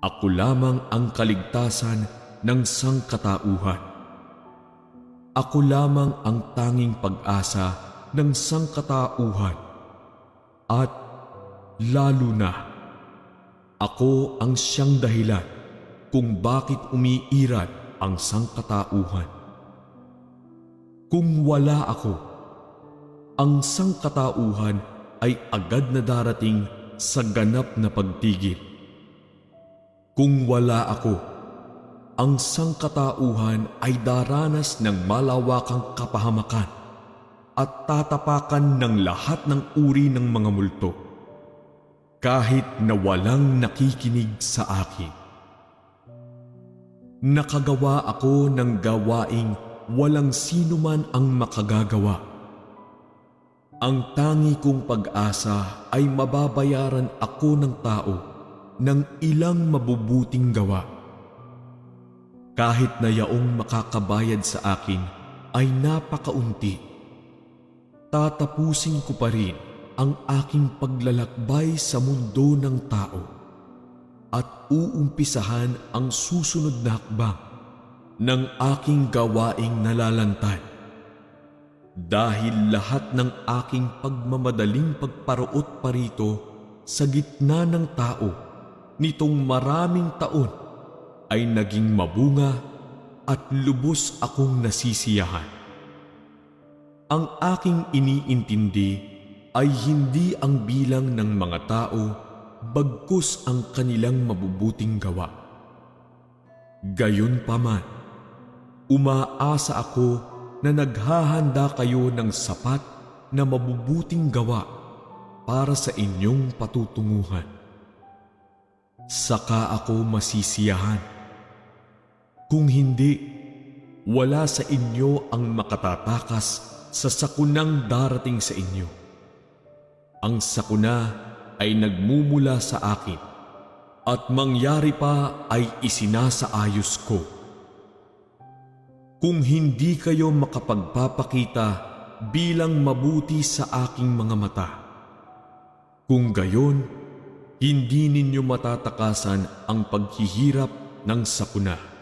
Ako lamang ang kaligtasan ng sangkatauhan. Ako lamang ang tanging pag-asa ng sangkatauhan. At lalo na, ako ang siyang dahilan kung bakit umiiral ang sangkatauhan. Kung wala ako, ang sangkatauhan ay agad na darating sa ganap na pagtigil. Kung wala ako, ang sangkatauhan ay daranas ng malawakang kapahamakan at tatapakan ng lahat ng uri ng mga multo, kahit na walang nakikinig sa akin. Nakagawa ako ng gawaing walang sino man ang makagagawa. Ang tangi kong pag-asa ay mababayaran ako ng tao ng ilang mabubuting gawa. Kahit na yaong makakabayad sa akin ay napakaunti, tatapusin ko pa rin ang aking paglalakbay sa mundo ng tao at uumpisahan ang susunod na hakbang ng aking gawaing nalalantad. Dahil lahat ng aking pagmamadaling pagparuot parito sa gitna ng tao nitong maraming taon ay naging mabunga at lubos akong nasisiyahan. Ang aking iniintindi ay hindi ang bilang ng mga tao bagkus ang kanilang mabubuting gawa. Gayunpaman, umaasa ako na naghahanda kayo ng sapat na mabubuting gawa para sa inyong patutunguhan. Saka ako masisiyahan. Kung hindi, wala sa inyo ang makatatakas sa sakunang darating sa inyo. Ang sakuna ay nagmumula sa akin at mangyari pa ay isinasaayos ko. Kung hindi kayo makapagpapakita bilang mabuti sa aking mga mata, kung gayon, hindi ninyo matatakasan ang paghihirap ng sakuna.